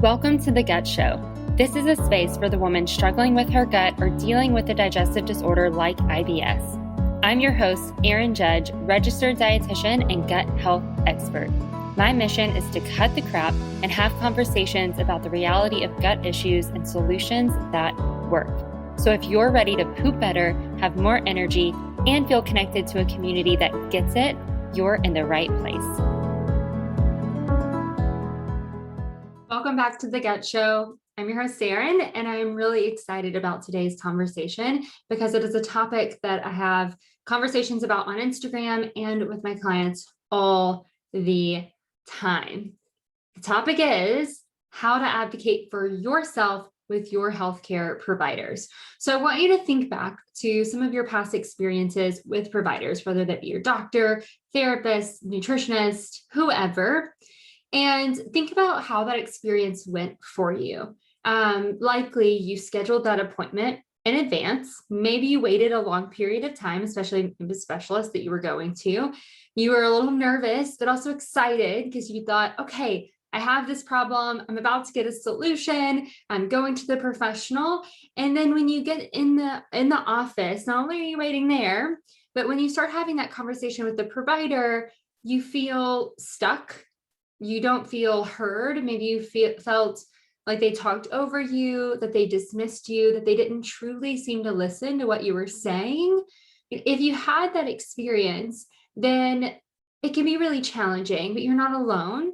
Welcome to The Gut Show. This is a space for the woman struggling with her gut or dealing with a digestive disorder like IBS. I'm your host, Erin Judge, registered dietitian and gut health expert. My mission is to cut the crap and have conversations about the reality of gut issues and solutions that work. So if you're ready to poop better, have more energy, and feel connected to a community that gets it, you're in the right place. Welcome back to The Gut Show. I'm your host, Erin, and I'm really excited about today's conversation because it is a topic that I have conversations about on Instagram and with my clients all the time. The topic is how to advocate for yourself with your healthcare providers. So I want you to think back to some of your past experiences with providers, whether that be your doctor, therapist, nutritionist, whoever, and think about how that experience went for you. Likely you scheduled that appointment in advance. Maybe you waited a long period of time, especially the specialist that you were going to. You were a little nervous, but also excited because you thought, okay, I have this problem. I'm about to get a solution. I'm going to the professional. And then when you get in the office, not only are you waiting there, but when you start having that conversation with the provider, you feel stuck. You don't feel heard. Maybe you felt like they talked over you, that they dismissed you, that they didn't truly seem to listen to what you were saying. If you had that experience, then it can be really challenging, but you're not alone.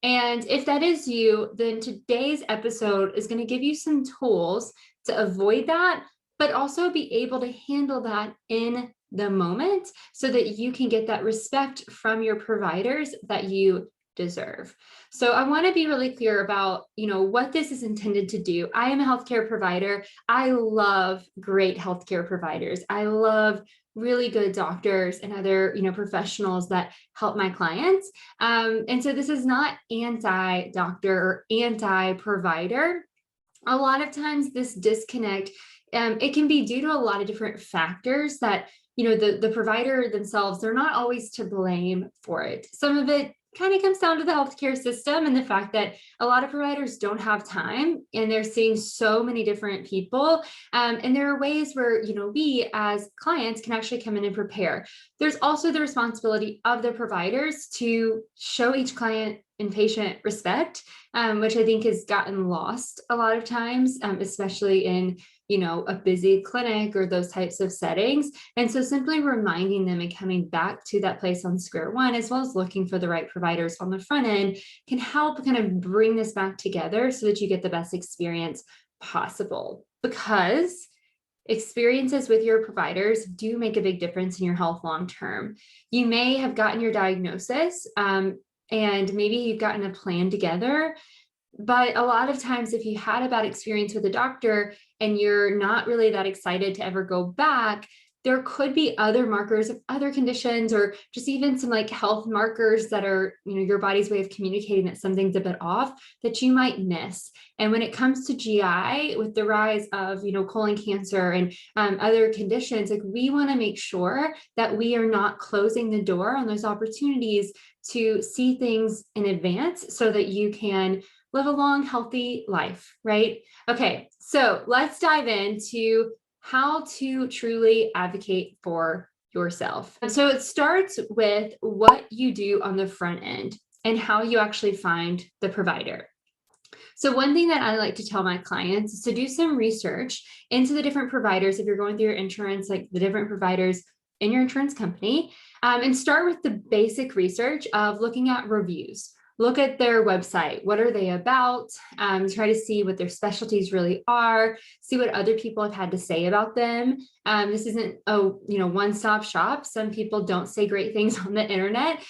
And if that is you, then today's episode is going to give you some tools to avoid that, but also be able to handle that in the moment so that you can get that respect from your providers that you deserve. So I want to be really clear about, what this is intended to do. I am a healthcare provider. I love great healthcare providers. I love really good doctors and other, professionals that help my clients. And so this is not anti-doctor or anti-provider. A lot of times this disconnect, it can be due to a lot of different factors that, the provider themselves, they're not always to blame for it. Some of it kind of comes down to the healthcare system and the fact that a lot of providers don't have time and they're seeing so many different people. And there are ways where, we as clients can actually come in and prepare. There's also the responsibility of the providers to show each client and patient respect, which I think has gotten lost a lot of times, especially in a busy clinic or those types of settings. And so simply reminding them and coming back to that place on square one, as well as looking for the right providers on the front end, can help kind of bring this back together so that you get the best experience possible. Because experiences with your providers do make a big difference in your health long term. You may have gotten your diagnosis, and maybe you've gotten a plan together. But a lot of times, if you had a bad experience with a doctor and you're not really that excited to ever go back, there could be other markers of other conditions or just even some health markers that are, your body's way of communicating that something's a bit off that you might miss. And when it comes to GI, with the rise of, colon cancer and other conditions, we want to make sure that we are not closing the door on those opportunities to see things in advance so that you can live a long, healthy life, right? Okay, so let's dive into how to truly advocate for yourself. And so it starts with what you do on the front end and how you actually find the provider. So one thing that I like to tell my clients is to do some research into the different providers. If you're going through your insurance, the different providers in your insurance company, and start with the basic research of looking at reviews. Look at their website. What are they about? Try to see what their specialties really are. See what other people have had to say about them. This isn't a one-stop shop. Some people don't say great things on the internet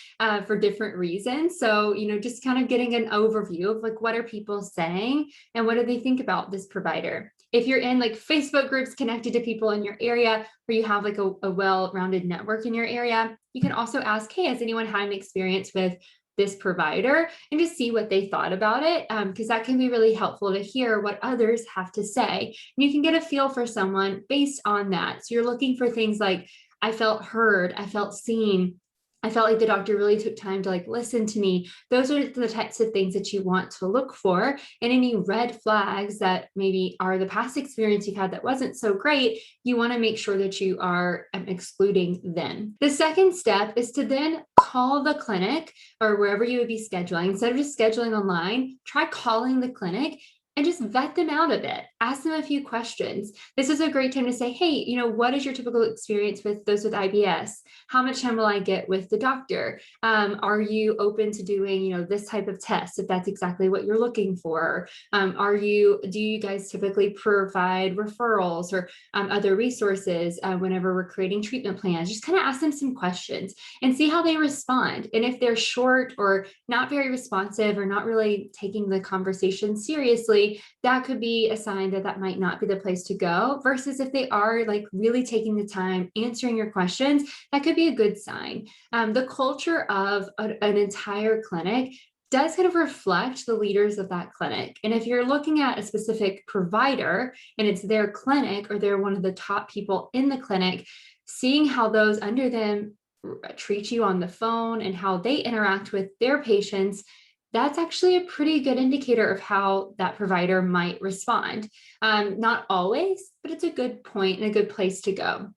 for different reasons. So just kind of getting an overview of what are people saying and what do they think about this provider. If you're in Facebook groups connected to people in your area, where you have a well-rounded network in your area, you can also ask, hey, has anyone had an experience with this provider, and just see what they thought about it, because that can be really helpful to hear what others have to say. And you can get a feel for someone based on that. So you're looking for things like, I felt heard, I felt seen, I felt like the doctor really took time to listen to me. Those are the types of things that you want to look for. And any red flags that maybe are the past experience you've had that wasn't so great, you want to make sure that you are excluding them. The second step is to then call the clinic or wherever you would be scheduling. Instead of just scheduling online, try calling the clinic and just vet them out a bit. Ask them a few questions. This is a great time to say, hey, what is your typical experience with those with IBS? How much time will I get with the doctor? Are you open to doing, this type of test if that's exactly what you're looking for? Do you guys typically provide referrals or other resources whenever we're creating treatment plans? Just kind of ask them some questions and see how they respond. And if they're short or not very responsive or not really taking the conversation seriously, that could be a sign that that might not be the place to go, versus if they are really taking the time answering your questions, that could be a good sign. The culture of an entire clinic does kind of reflect the leaders of that clinic. And if you're looking at a specific provider and it's their clinic or they're one of the top people in the clinic, seeing how those under them treat you on the phone and how they interact with their patients, that's actually a pretty good indicator of how that provider might respond. Not always, but it's a good point and a good place to go.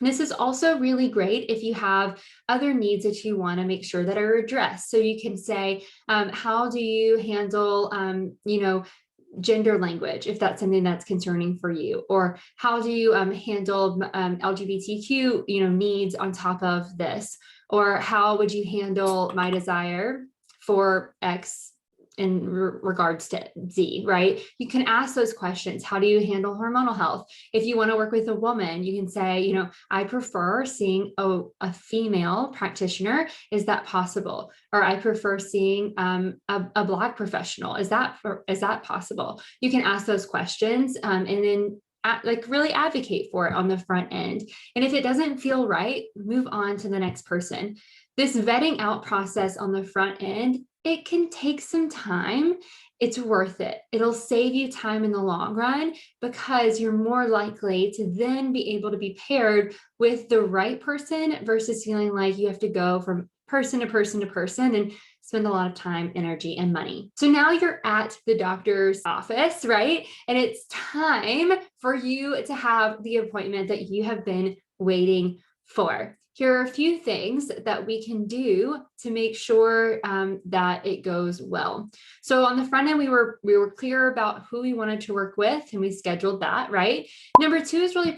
This is also really great if you have other needs that you want to make sure that are addressed. So you can say, how do you handle, gender language, if that's something that's concerning for you, or how do you handle LGBTQ, needs on top of this, or how would you handle my desire for X in regards to Z, right? You can ask those questions. How do you handle hormonal health? If you want to work with a woman, you can say, I prefer seeing a female practitioner. Is that possible? Or I prefer seeing a Black professional. Is that possible? You can ask those questions and then really advocate for it on the front end. And if it doesn't feel right, move on to the next person. This vetting out process on the front end, it can take some time. It's worth it. It'll save you time in the long run because you're more likely to then be able to be paired with the right person versus feeling like you have to go from person to person to person and spend a lot of time, energy, and money. So now you're at the doctor's office, right? And it's time for you to have the appointment that you have been waiting for. Here are a few things that we can do to make sure that it goes well. So on the front end, we were clear about who we wanted to work with and we scheduled that, right? Number two is really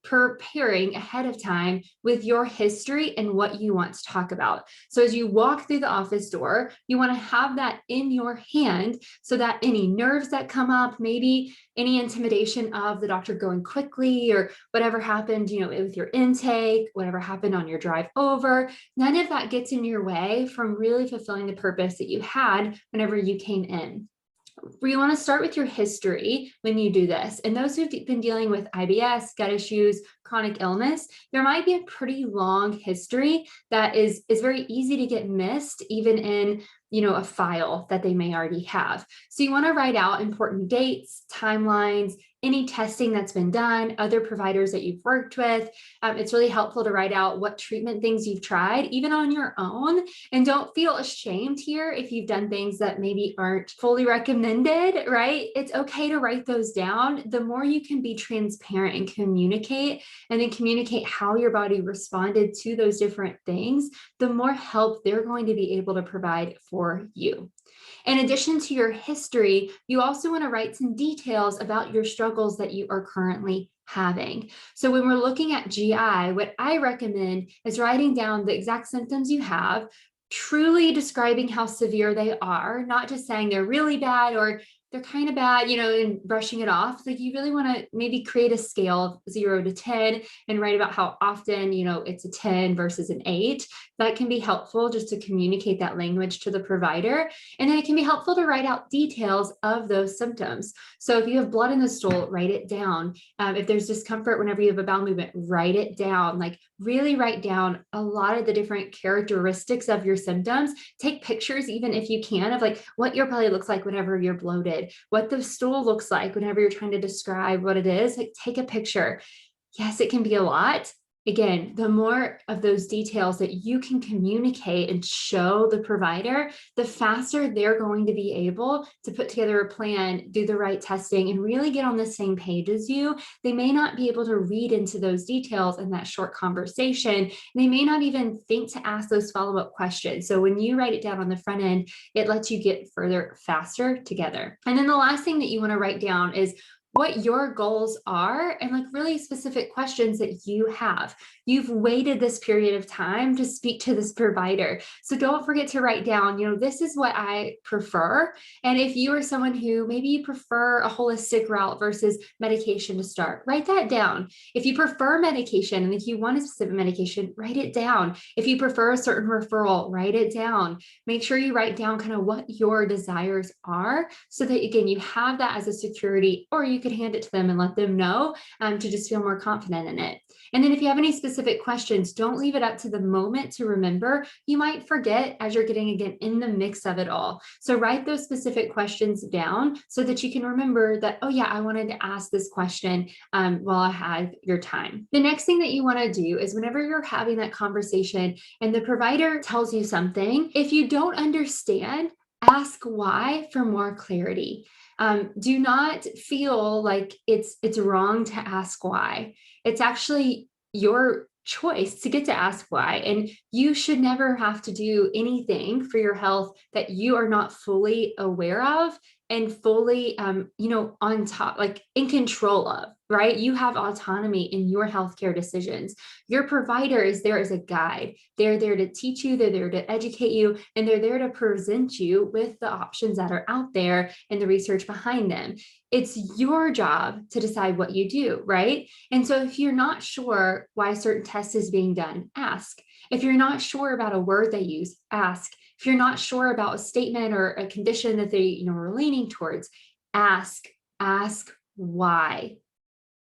preparing ahead of time with your history and what you want to talk about. So as you walk through the office door, you want to have that in your hand so that any nerves that come up, maybe any intimidation of the doctor going quickly or whatever happened, with your intake, whatever happened on your drive over, none of that gets in your way from really fulfilling the purpose that you had whenever you came in. You want to start with your history when you do this. And those who've been dealing with IBS, gut issues, chronic illness, there might be a pretty long history that is very easy to get missed, even in a file that they may already have. So you want to write out important dates, timelines, any testing that's been done, other providers that you've worked with. It's really helpful to write out what treatment things you've tried, even on your own. And don't feel ashamed here if you've done things that maybe aren't fully recommended, right? It's okay to write those down. The more you can be transparent and communicate, and then communicate how your body responded to those different things, the more help they're going to be able to provide for you. In addition to your history, you also want to write some details about your struggles that you are currently having. So when we're looking at GI, what I recommend is writing down the exact symptoms you have, truly describing how severe they are, not just saying they're really bad or they're kind of bad, and brushing it off. Like you really want to maybe create a scale of 0 to 10 and write about how often, it's a 10 versus an 8. That can be helpful just to communicate that language to the provider. And then it can be helpful to write out details of those symptoms. So if you have blood in the stool, write it down. If there's discomfort whenever you have a bowel movement, write it down. Like really write down a lot of the different characteristics of your symptoms. Take pictures, even if you can, of what your belly looks like whenever you're bloated, what the stool looks like whenever you're trying to describe what it is. Take a picture. Yes, it can be a lot, Again, the more of those details that you can communicate and show the provider, the faster they're going to be able to put together a plan, do the right testing, and really get on the same page as you. They may not be able to read into those details in that short conversation. They may not even think to ask those follow-up questions. So when you write it down on the front end, it lets you get further faster together. And then the last thing that you want to write down is what your goals are and like really specific questions that you have. You've waited this period of time to speak to this provider. So don't forget to write down, this is what I prefer. And if you are someone who maybe you prefer a holistic route versus medication to start, write that down. If you prefer medication and if you want a specific medication, write it down. If you prefer a certain referral, write it down. Make sure you write down kind of what your desires are so that, again, you have that as a security, or you could hand it to them and let them know to just feel more confident in it. And then if you have any specific questions, don't leave it up to the moment to remember. You might forget as you're getting, again, in the mix of it all. So write those specific questions down so that you can remember that, oh yeah, I wanted to ask this question while I had your time. The next thing that you want to do is whenever you're having that conversation and the provider tells you something, if you don't understand, ask why for more clarity. Do not feel like it's wrong to ask why. It's actually your choice to get to ask why. And you should never have to do anything for your health that you are not fully aware of and fully, on top, like in control of, right? You have autonomy in your healthcare decisions. Your provider is there as a guide. They're there to teach you, they're there to educate you, and they're there to present you with the options that are out there and the research behind them. It's your job to decide what you do, right? And so if you're not sure why a certain test is being done, ask. If you're not sure about a word they use, ask. If you're not sure about a statement or a condition that they, are leaning towards, ask why.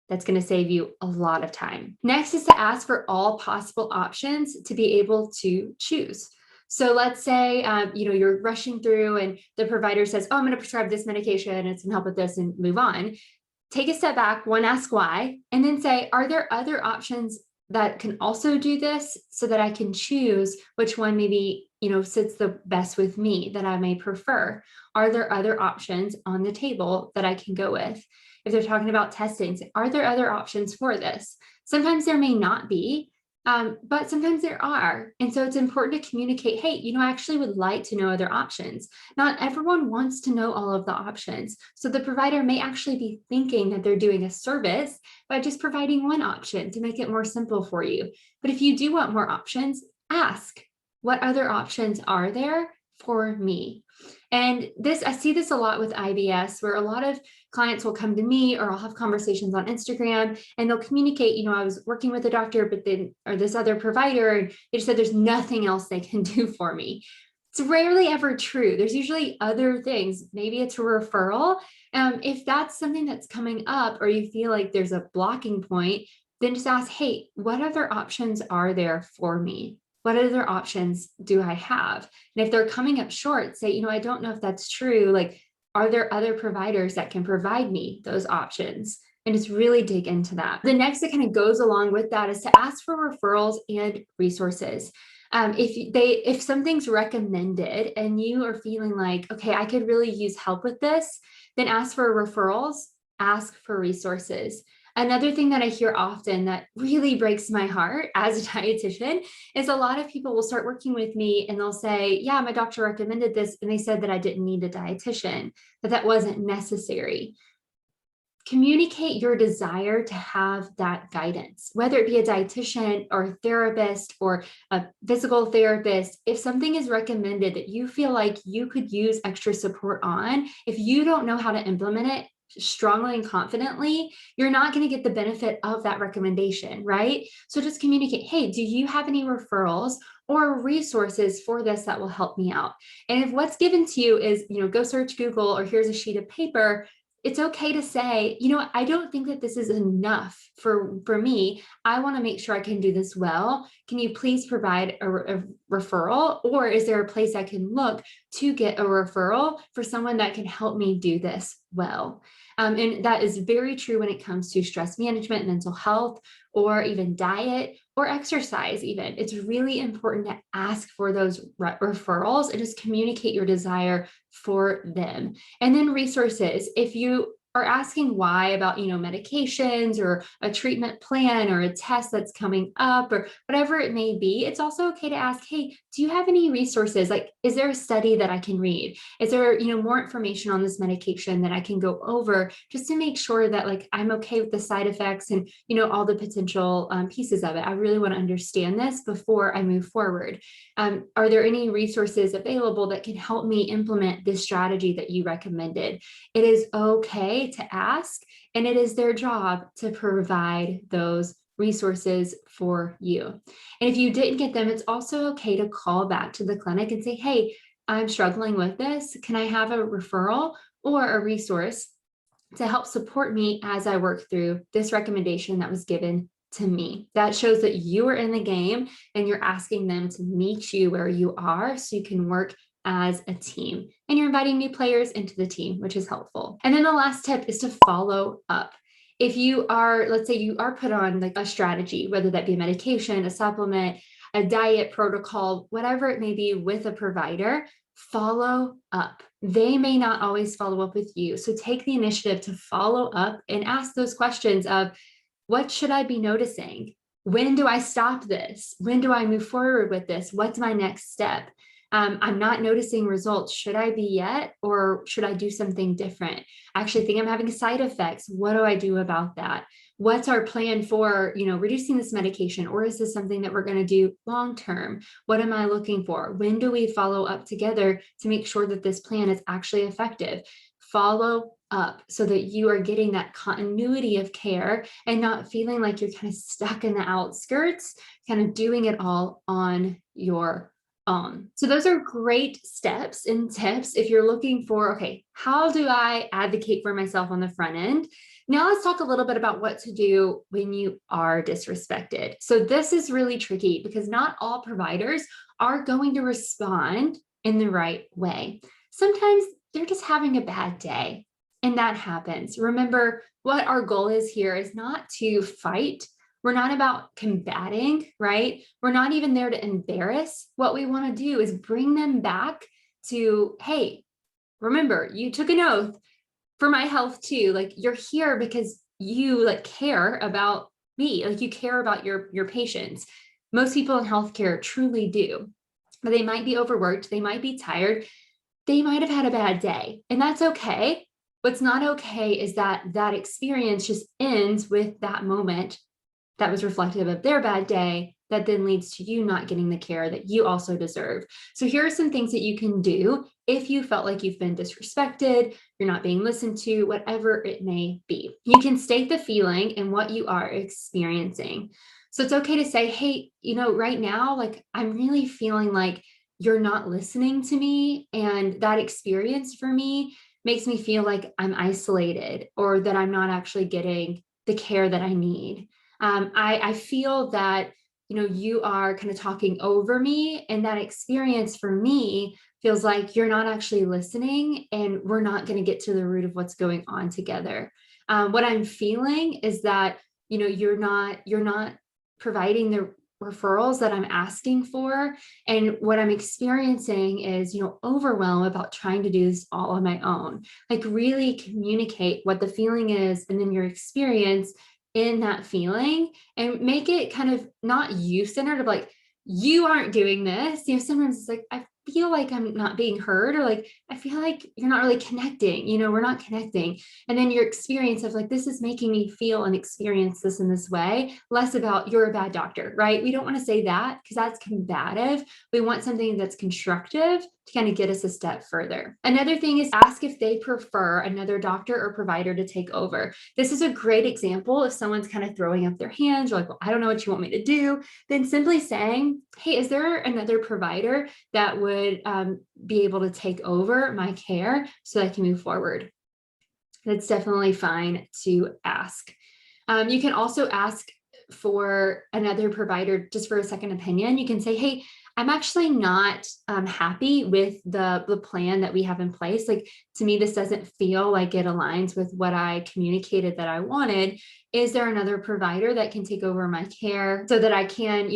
That's going to save you a lot of time. Next is to ask for all possible options to be able to choose. So let's say, you're rushing through and the provider says, oh, I'm going to prescribe this medication and it's going to help with this and move on. Take a step back, ask why, and then say, are there other options that can also do this so that I can choose which one maybe, sits the best with me that I may prefer? Are there other options on the table that I can go with? If they're talking about testing, are there other options for this? Sometimes there may not be, but sometimes there are. And so it's important to communicate, hey, I actually would like to know other options. Not everyone wants to know all of the options. So the provider may actually be thinking that they're doing a service by just providing one option to make it more simple for you. But if you do want more options, ask, what other options are there for me? And I see this a lot with IBS, where a lot of clients will come to me, or I'll have conversations on Instagram and they'll communicate, I was working with a doctor, or this other provider, and they just said there's nothing else they can do for me. It's rarely ever true. There's usually other things. Maybe it's a referral. If that's something that's coming up, or you feel like there's a blocking point, then just ask, hey, what other options are there for me? What other options do I have? And if they're coming up short, say, I don't know if that's true. Like, are there other providers that can provide me those options? And just really dig into that. The next that kind of goes along with that is to ask for referrals and resources. If something's recommended and you are feeling like, okay, I could really use help with this, then ask for referrals, ask for resources. Another thing that I hear often that really breaks my heart as a dietitian is a lot of people will start working with me and they'll say, yeah, my doctor recommended this and they said that I didn't need a dietitian, that wasn't necessary. Communicate your desire to have that guidance, whether it be a dietitian or a therapist or a physical therapist. If something is recommended that you feel like you could use extra support on, if you don't know how to implement it strongly and confidently, you're not going to get the benefit of that recommendation, right? So just communicate, hey, do you have any referrals or resources for this that will help me out? And if what's given to you is, go search Google or here's a sheet of paper, it's okay to say, I don't think that this is enough for me. I want to make sure I can do this well. Can you please provide a referral? Or is there a place I can look to get a referral for someone that can help me do this well. And that is very true when it comes to stress management, mental health, or even diet or exercise even. It's really important to ask for those referrals and just communicate your desire for them. And then resources. If you are asking why about, medications or a treatment plan or a test that's coming up or whatever it may be, it's also okay to ask, hey, do you have any resources? Like, is there a study that I can read? Is there, more information on this medication that I can go over just to make sure that like I'm okay with the side effects and, all the potential pieces of it. I really want to understand this before I move forward. Are there any resources available that can help me implement this strategy that you recommended? It is okay to ask, and it is their job to provide those resources for you. And if you didn't get them, it's also okay to call back to the clinic and say, hey, I'm struggling with this. Can I have a referral or a resource to help support me as I work through this recommendation that was given to me? That shows that you are in the game and you're asking them to meet you where you are so you can work as a team, and you're inviting new players into the team, which is helpful. And then the last tip is to follow up. If you are, let's say you are put on like a strategy, whether that be a medication, a supplement, a diet protocol, whatever it may be with a provider, follow up. They may not always follow up with you. So take the initiative to follow up and ask those questions of, what should I be noticing? When do I stop this? When do I move forward with this? What's my next step? I'm not noticing results. Should I be yet, or should I do something different? I actually think I'm having side effects. What do I do about that? What's our plan for, reducing this medication, or is this something that we're going to do long-term? What am I looking for? When do we follow up together to make sure that this plan is actually effective? Follow up so that you are getting that continuity of care and not feeling like you're kind of stuck in the outskirts, kind of doing it all on your own. So those are great steps and tips if you're looking for, okay, how do I advocate for myself on the front end? Now let's talk a little bit about what to do when you are disrespected. So this is really tricky because not all providers are going to respond in the right way. Sometimes they're just having a bad day, and that happens. Remember, what our goal is here is not to fight. We're not about combating, right? We're not even there to embarrass. What we want to do is bring them back to, hey, remember, you took an oath for my health too. Like, you're here because you like care about me. Like, you care about your patients. Most people in healthcare truly do, but they might be overworked. They might be tired. They might have had a bad day, and that's okay. What's not okay is that that experience just ends with that moment that was reflective of their bad day that then leads to you not getting the care that you also deserve. So here are some things that you can do if you felt like you've been disrespected, you're not being listened to, whatever it may be. You can state the feeling and what you are experiencing. So it's okay to say, hey, right now, like, I'm really feeling like you're not listening to me. And that experience for me makes me feel like I'm isolated, or that I'm not actually getting the care that I need. I feel that, you are kind of talking over me, and that experience for me feels like you're not actually listening, and we're not going to get to the root of what's going on together. What I'm feeling is that, you're not providing the referrals that I'm asking for. And what I'm experiencing is, overwhelm about trying to do this all on my own. Like, really communicate what the feeling is and then your experience in that feeling, and make it kind of not you centered of like, you aren't doing this. Sometimes it's like, I feel like I'm not being heard, or like, I feel like you're not really connecting, we're not connecting. And then your experience of like, this is making me feel and experience this in this way, less about you're a bad doctor, right? We don't want to say that because that's combative. We want something that's constructive to kind of get us a step further. Another thing is ask if they prefer another doctor or provider to take over. This is a great example if someone's kind of throwing up their hands, or like, well, I don't know what you want me to do. Then simply saying, hey, is there another provider that would be able to take over my care so that I can move forward? That's definitely fine to ask. You can also ask for another provider just for a second opinion. You can say, hey, I'm actually not happy with the plan that we have in place. Like, to me, this doesn't feel like it aligns with what I communicated that I wanted. Is there another provider that can take over my care so that I can,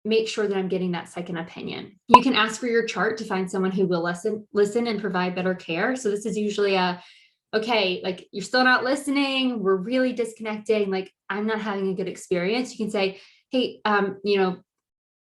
make sure that I'm getting that second opinion? You can ask for your chart to find someone who will listen and provide better care. So this is usually okay, like, you're still not listening, we're really disconnecting, like, I'm not having a good experience. You can say, hey,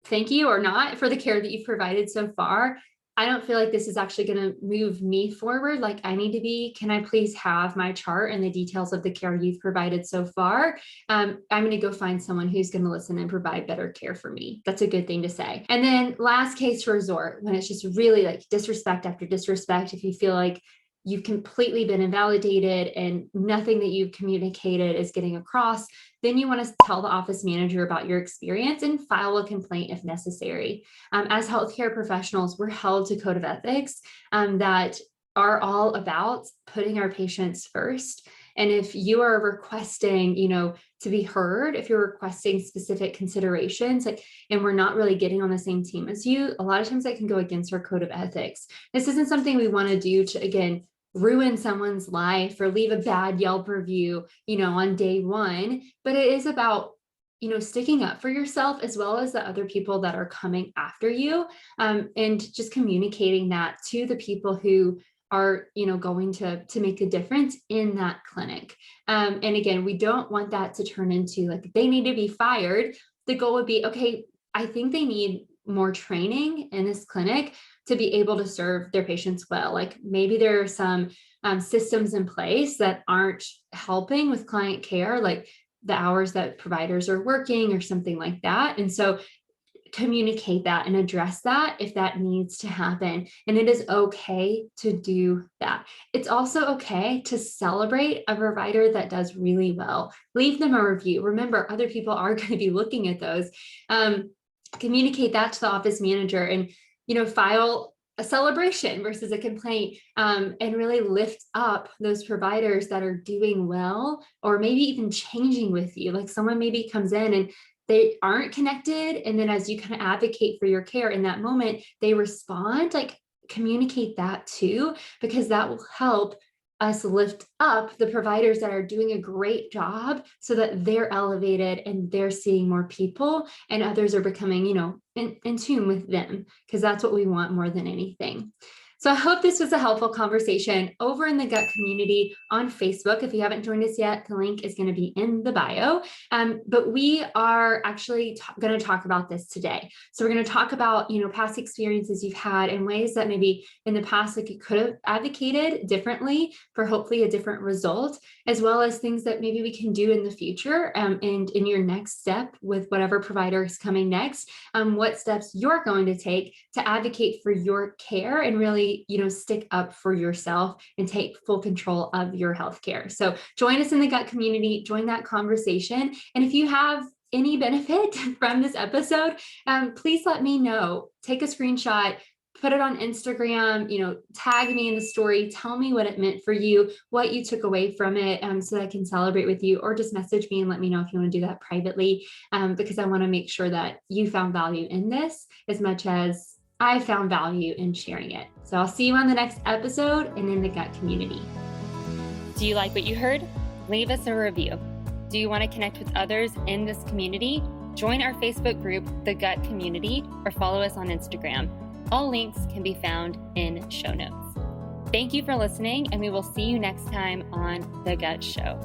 thank you or not for the care that you've provided so far. I don't feel like this is actually going to move me forward like I need to be. Can I please have my chart and the details of the care you've provided so far? I'm going to go find someone who's going to listen and provide better care for me. That's a good thing to say. And then last case resort, when it's just really like disrespect after disrespect, if you feel like you've completely been invalidated and nothing that you've communicated is getting across, then you want to tell the office manager about your experience and file a complaint if necessary. As healthcare professionals, we're held to code of ethics that are all about putting our patients first. And if you are requesting, to be heard, if you're requesting specific considerations, and we're not really getting on the same team as you, a lot of times that can go against our code of ethics. This isn't something we want to do to, again, ruin someone's life or leave a bad Yelp review, on day one, but it is about, sticking up for yourself as well as the other people that are coming after you, and just communicating that to the people who are, going to make a difference in that clinic. And again, we don't want that to turn into like they need to be fired. The goal would be, okay, I think they need more training in this clinic to be able to serve their patients well. Like, maybe there are some systems in place that aren't helping with client care, like the hours that providers are working or something like that. And so communicate that and address that if that needs to happen. And it is okay to do that. It's also okay to celebrate a provider that does really well. Leave them a review. Remember, other people are going to be looking at those. Communicate that to the office manager and, file a celebration versus a complaint, and really lift up those providers that are doing well, or maybe even changing with you. Like, someone maybe comes in and they aren't connected, and then as you kind of advocate for your care in that moment, they respond. Like, communicate that too, because that will help us lift up the providers that are doing a great job so that they're elevated and they're seeing more people and others are becoming, in tune with them, because that's what we want more than anything. So I hope this was a helpful conversation over in the gut community on Facebook. If you haven't joined us yet, the link is going to be in the bio. But we are actually going to talk about this today. So we're going to talk about, past experiences you've had and ways that maybe in the past, like, you could have advocated differently for hopefully a different result, as well as things that maybe we can do in the future, and in your next step with whatever provider is coming next, what steps you're going to take to advocate for your care and really, stick up for yourself and take full control of your healthcare. So join us in the gut community, join that conversation. And if you have any benefit from this episode, please let me know. Take a screenshot, put it on Instagram, tag me in the story, tell me what it meant for you, what you took away from it, so that I can celebrate with you, or just message me and let me know if you want to do that privately, because I want to make sure that you found value in this as much as I found value in sharing it. So I'll see you on the next episode and in the gut community. Do you like what you heard? Leave us a review. Do you want to connect with others in this community? Join our Facebook group, The Gut Community, or follow us on Instagram. All links can be found in show notes. Thank you for listening, and we will see you next time on The Gut Show.